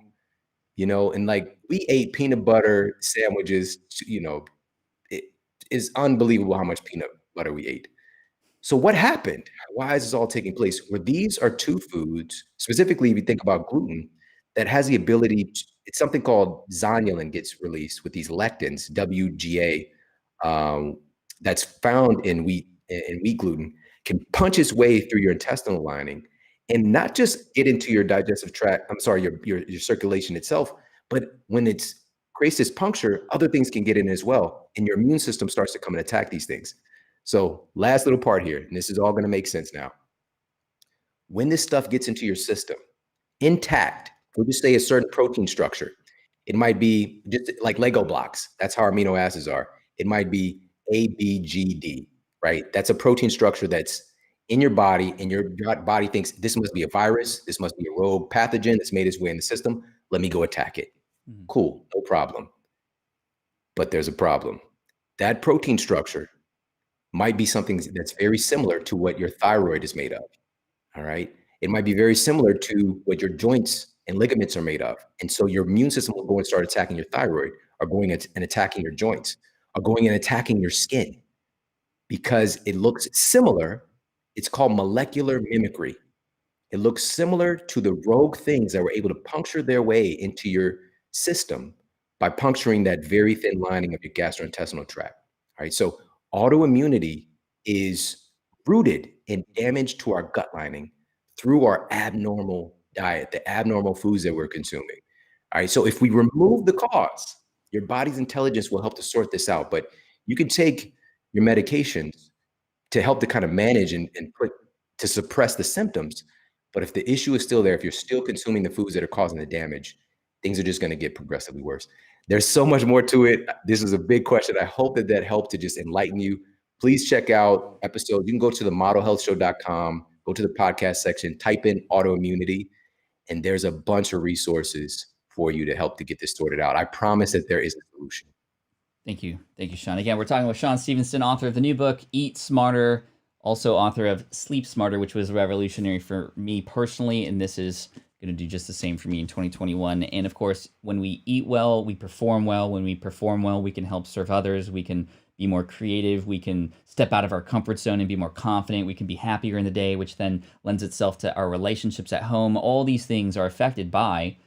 and like we ate peanut butter sandwiches, it is unbelievable how much peanut butter we ate. So what happened? Why is this all taking place? Well, these are two foods, specifically if you think about gluten, that has the ability, it's something called zonulin gets released with these lectins, WGA, that's found in wheat gluten, can punch its way through your intestinal lining and not just get into your digestive tract, your circulation itself, but when it creates this puncture, other things can get in as well. And your immune system starts to come and attack these things. So last little part here, and this is all going to make sense now. When this stuff gets into your system intact, we'll just say a certain protein structure. It might be just like Lego blocks. That's how amino acids are. It might be A, B, G, D, right? That's a protein structure that's in your body, and your body thinks this must be a virus. This must be a rogue pathogen that's made its way in the system. Let me go attack it. Mm-hmm. Cool, no problem. But there's a problem. That protein structure might be something that's very similar to what your thyroid is made of, all right? It might be very similar to what your joints and ligaments are made of. And so your immune system will go and start attacking your thyroid, or going and attacking your joints, or going and attacking your skin because it looks similar. It's called molecular mimicry. It looks similar to the rogue things that were able to puncture their way into your system by puncturing that very thin lining of your gastrointestinal tract, all right? So autoimmunity is rooted in damage to our gut lining through our abnormal diet, the abnormal foods that we're consuming. All right. So if we remove the cause, your body's intelligence will help to sort this out. But you can take your medications to help to kind of manage and to suppress the symptoms. But if the issue is still there, if you're still consuming the foods that are causing the damage, things are just going to get progressively worse. There's so much more to it. This is a big question. I hope that helped to just enlighten you. Please check out episodes. You can go to the modelhealthshow.com, go to the podcast section, type in autoimmunity, and there's a bunch of resources for you to help to get this sorted out. I promise that there is a solution. Thank you. Thank you, Shawn. Again, we're talking with Shawn Stevenson, author of the new book, Eat Smarter, also author of Sleep Smarter, which was revolutionary for me personally, and this is going to do just the same for me in 2021. And of course, when we eat well, we perform well. When we perform well, we can help serve others. We can be more creative. We can step out of our comfort zone and be more confident. We can be happier in the day, which then lends itself to our relationships at home. All these things are affected by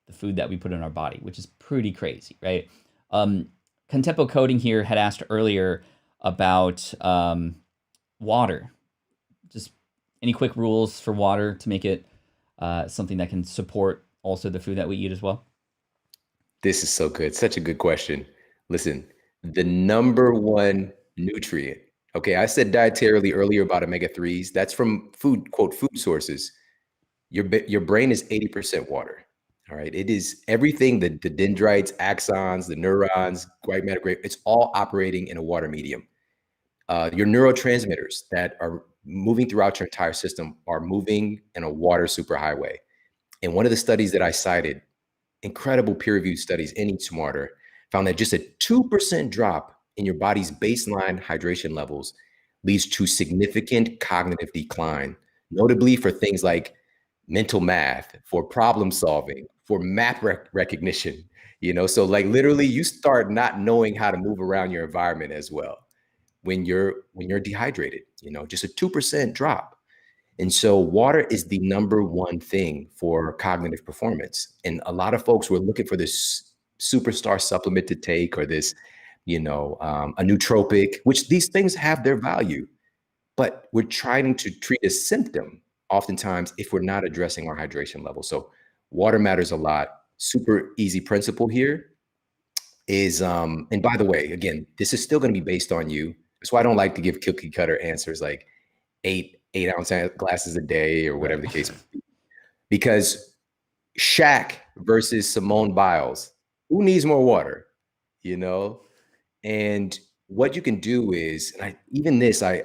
the food that we put in our body, which is pretty crazy, right? Contempo Coding here had asked earlier about water. Just any quick rules for water to make it something that can support also the food that we eat as well? This is so good. Such a good question. Listen, the number one nutrient. Okay, I said dietarily earlier about omega-3s. That's from food, quote, food sources. Your brain is 80% water. All right, it is everything, the dendrites, axons, the neurons, white matter, it's all operating in a water medium. Your neurotransmitters that are moving throughout your entire system are moving in a water superhighway. And one of the studies that I cited, incredible peer-reviewed studies in Eat Smarter, found that just a 2% drop in your body's baseline hydration levels leads to significant cognitive decline, notably for things like mental math, for problem solving, for map recognition, so like literally you start not knowing how to move around your environment as well when you're dehydrated, just a 2% drop. And so water is the number one thing for cognitive performance. And a lot of folks were looking for this superstar supplement to take, or this, a nootropic, which these things have their value. but we're trying to treat a symptom oftentimes if we're not addressing our hydration level. So water matters a lot. Super easy principle here is, and by the way, again, this is still going to be based on you. That's why I don't like to give cookie cutter answers like eight ounce glasses a day or whatever the case may be. Because Shaq versus Simone Biles, who needs more water? You know? And what you can do is, and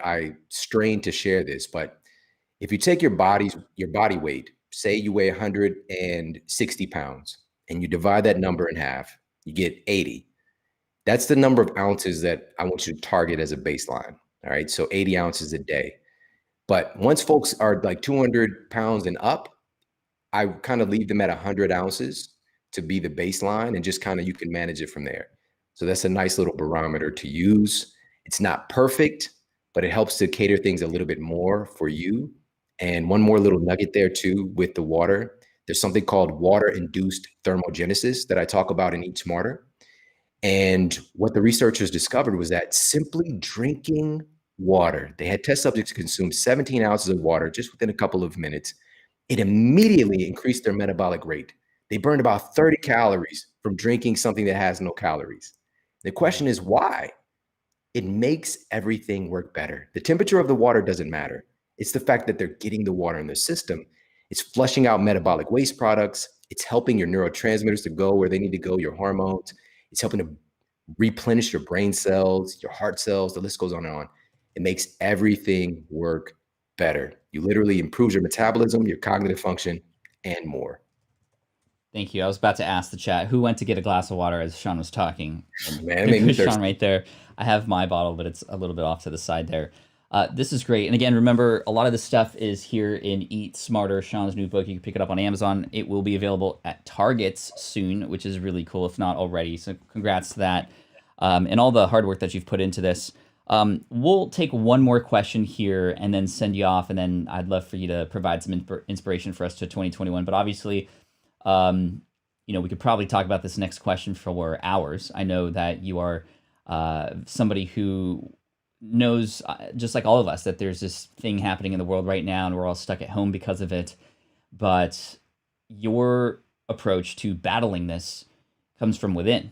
I strain to share this, but if you take your body weight, say you weigh 160 pounds, and you divide that number in half, you get 80. That's the number of ounces that I want you to target as a baseline. All right. So 80 ounces a day. But once folks are like 200 pounds and up, I kind of leave them at 100 ounces to be the baseline, and just kind of you can manage it from there. So that's a nice little barometer to use. It's not perfect, but it helps to cater things a little bit more for you. And one more little nugget there too with the water. There's something called water-induced thermogenesis that I talk about in Eat Smarter. And what the researchers discovered was that simply drinking water, they had test subjects consume 17 ounces of water just within a couple of minutes. It immediately increased their metabolic rate. They burned about 30 calories from drinking something that has no calories. The question is why? It makes everything work better. The temperature of the water doesn't matter. It's the fact that they're getting the water in their system. It's flushing out metabolic waste products. It's helping your neurotransmitters to go where they need to go, your hormones. It's helping to replenish your brain cells, your heart cells, the list goes on and on. It makes everything work better. You literally improve your metabolism, your cognitive function, and more. Thank you. I was about to ask the chat who went to get a glass of water as Shawn was talking. Man, it made me thirsty. Shawn right there. I have my bottle, but it's a little bit off to the side there. This is great. And again, remember, a lot of this stuff is here in Eat Smarter, Shawn's new book. You can pick it up on Amazon. It will be available at Targets soon, which is really cool, if not already. So congrats to that. And all the hard work that you've put into this. We'll take one more question here and then send you off. And then I'd love for you to provide some inspiration for us to 2021. But obviously, we could probably talk about this next question for hours. I know that you are somebody who knows, just like all of us, that there's this thing happening in the world right now and we're all stuck at home because of it. But your approach to battling this comes from within.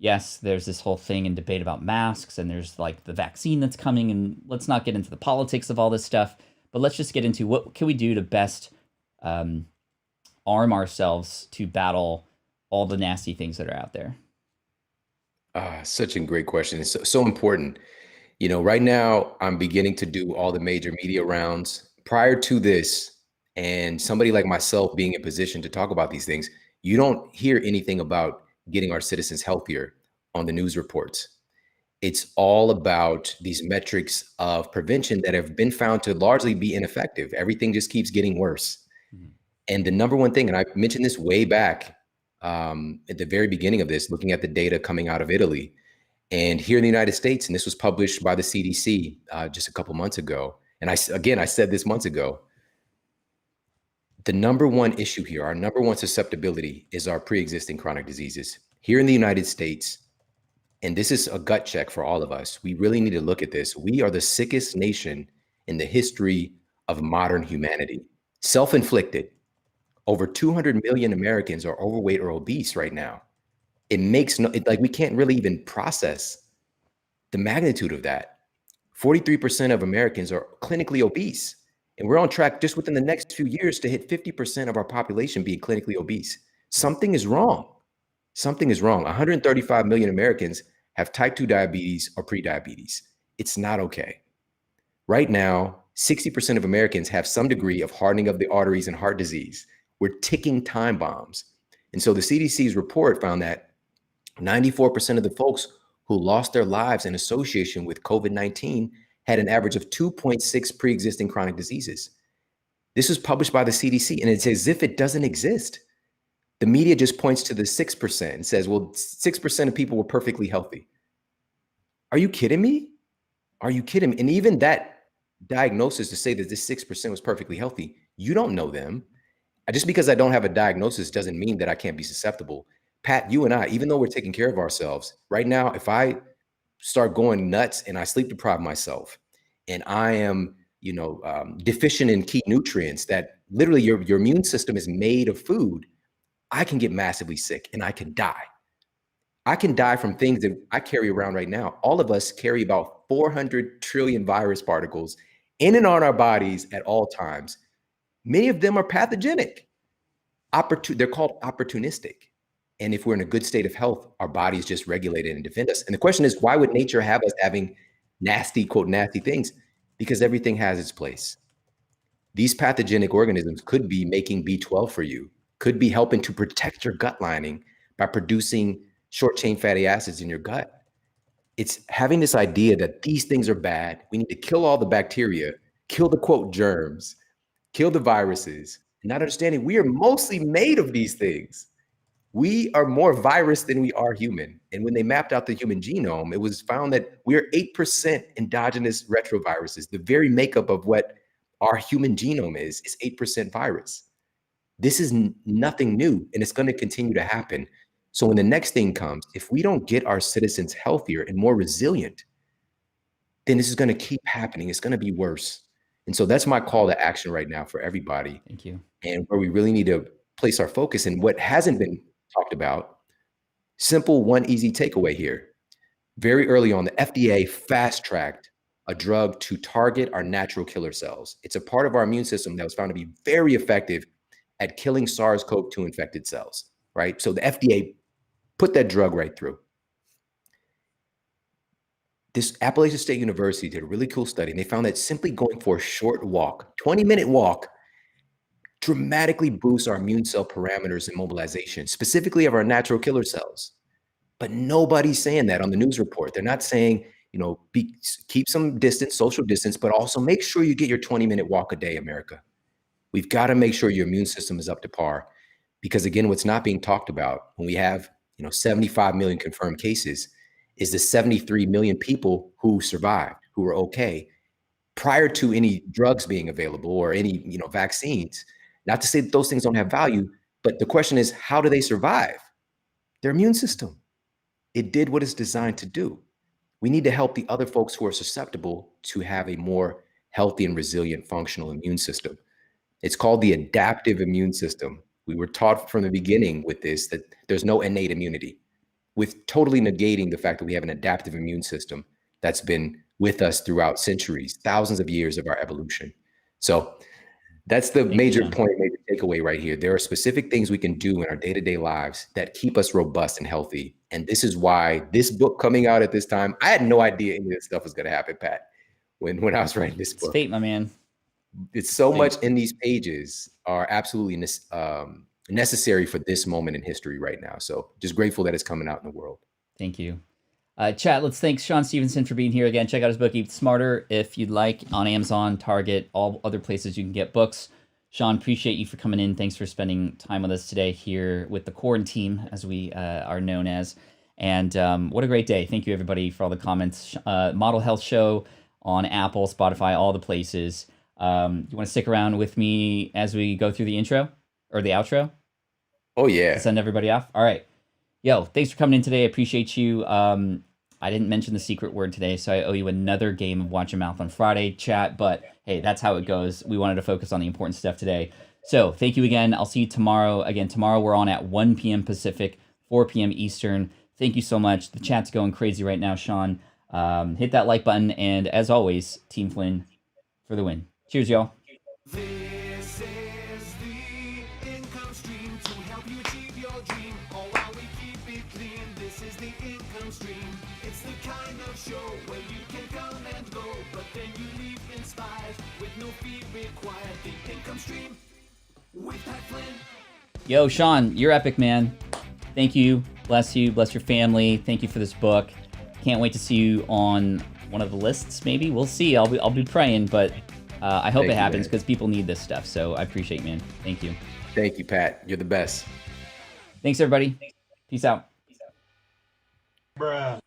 Yes, there's this whole thing and debate about masks, and there's like the vaccine that's coming, and let's not get into the politics of all this stuff, but let's just get into what can we do to best arm ourselves to battle all the nasty things that are out there. Such a great question. It's so important. Right now I'm beginning to do all the major media rounds. Prior to this, and somebody like myself being in position to talk about these things, you don't hear anything about getting our citizens healthier on the news reports. It's all about these metrics of prevention that have been found to largely be ineffective. Everything just keeps getting worse. Mm-hmm. And the number one thing, and I mentioned this way back at the very beginning of this, looking at the data coming out of Italy and here in the United States, and this was published by the CDC just a couple months ago. And I said this months ago, the number one issue here, our number one susceptibility is our pre-existing chronic diseases. Here in the United States, and this is a gut check for all of us, we really need to look at this. We are the sickest nation in the history of modern humanity, self-inflicted. Over 200 million Americans are overweight or obese right now. It makes we can't really even process the magnitude of that. 43% of Americans are clinically obese. And we're on track just within the next few years to hit 50% of our population being clinically obese. Something is wrong. Something is wrong. 135 million Americans have type 2 diabetes or prediabetes. It's not okay. Right now, 60% of Americans have some degree of hardening of the arteries and heart disease. We're ticking time bombs. And so the CDC's report found that 94% of the folks who lost their lives in association with COVID-19 had an average of 2.6 pre-existing chronic diseases. This was published by the CDC, and it's as if it doesn't exist. The media just points to the 6% and says, well, 6% of people were perfectly healthy. Are you kidding me? Are you kidding me? And even that diagnosis to say that this 6% was perfectly healthy, you don't know them. Just because I don't have a diagnosis doesn't mean that I can't be susceptible. Pat, you and I, even though we're taking care of ourselves, right now, if I start going nuts and I sleep deprive myself and I am, deficient in key nutrients that literally your immune system is made of food, I can get massively sick and I can die. I can die from things that I carry around right now. All of us carry about 400 trillion virus particles in and on our bodies at all times. Many of them are pathogenic. They're called opportunistic. And if we're in a good state of health, our bodies just regulate it and defend us. And the question is, why would nature have us having nasty, quote, nasty things? Because everything has its place. These pathogenic organisms could be making B12 for you, could be helping to protect your gut lining by producing short chain fatty acids in your gut. It's having this idea that these things are bad. We need to kill all the bacteria, kill the quote germs, kill the viruses, and not understanding we are mostly made of these things. We are more virus than we are human. And when they mapped out the human genome, it was found that we're 8% endogenous retroviruses. The very makeup of what our human genome is 8% virus. This is nothing new, and it's going to continue to happen. So when the next thing comes, if we don't get our citizens healthier and more resilient, then this is going to keep happening. It's going to be worse. And so that's my call to action right now for everybody. Thank you. And where we really need to place our focus in what hasn't been talked about. Simple, one easy takeaway here. Very early on, the FDA fast-tracked a drug to target our natural killer cells. It's a part of our immune system that was found to be very effective at killing SARS-CoV-2 infected cells, right? So the FDA put that drug right through. This Appalachian State University did a really cool study, and they found that simply going for a short walk, 20-minute walk, dramatically boosts our immune cell parameters and mobilization, specifically of our natural killer cells. But nobody's saying that on the news report. They're not saying, keep some distance, social distance, but also make sure you get your 20-minute walk a day, America. We've got to make sure your immune system is up to par. Because again, what's not being talked about when we have 75 million confirmed cases is the 73 million people who survived, who were okay prior to any drugs being available or any vaccines. Not to say that those things don't have value, but the question is, how do they survive? Their immune system. It did what it's designed to do. We need to help the other folks who are susceptible to have a more healthy and resilient functional immune system. It's called the adaptive immune system. We were taught from the beginning with this that there's no innate immunity, with totally negating the fact that we have an adaptive immune system that's been with us throughout centuries, thousands of years of our evolution. So that's the major point, major takeaway right here. There are specific things we can do in our day-to-day lives that keep us robust and healthy. And this is why this book coming out at this time, I had no idea any of this stuff was going to happen, Pat, when I was writing this book. It's fate, my man. It's so much in these pages are absolutely necessary for this moment in history right now. So just grateful that it's coming out in the world. Thank you. Chat, let's thank Shawn Stevenson for being here again. Check out his book, Eat Smarter, if you'd like, on Amazon, Target, all other places you can get books. Shawn, appreciate you for coming in. Thanks for spending time with us today here with the Quarant team, as we are known as. And what a great day. Thank you, everybody, for all the comments. Model Health Show on Apple, Spotify, all the places. You want to stick around with me as we go through the intro or the outro? Oh, yeah. Send everybody off? All right. Yo, thanks for coming in today. I appreciate you. I didn't mention the secret word today, so I owe you another game of Watch Your Mouth on Friday, chat. But hey, that's how it goes. We wanted to focus on the important stuff today. So thank you again. I'll see you tomorrow. Again, tomorrow we're on at 1 p.m. Pacific, 4 p.m. Eastern. Thank you so much. The chat's going crazy right now, Shawn. Hit that like button. And as always, Team Flynn for the win. Cheers, y'all. This is the income stream to help you achieve your dream. Oh, while we keep it clean, this is the income stream. It's the kind of show where you can come and go, but then you leave inspired with no fee required. The income stream with Pat Flynn. Yo, Shawn, you're epic, man. Thank you. Bless you. Bless your family. Thank you for this book. Can't wait to see you on one of the lists, maybe. We'll see. I'll be praying, but I hope it happens because people need this stuff. So I appreciate it, man. Thank you. Thank you, Pat. You're the best. Thanks, everybody. Peace out. Bruh.